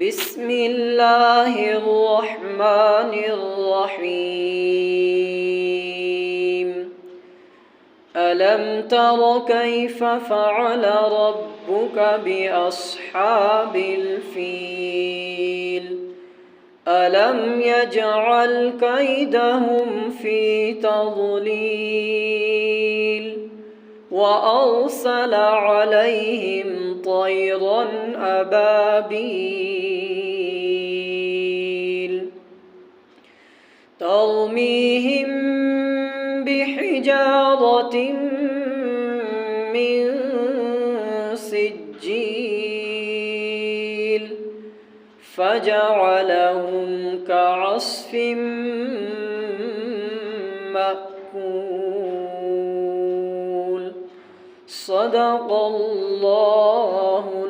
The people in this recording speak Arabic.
بسم الله الرحمن الرحيم ألم تر كيف فعل ربك بأصحاب الفيل ألم يجعل كيدهم في تضليل وأرسل عليهم طيرا أبابيل ترميهم بحجارة من سجيل فجعلهم كعصف مأكول صدق الله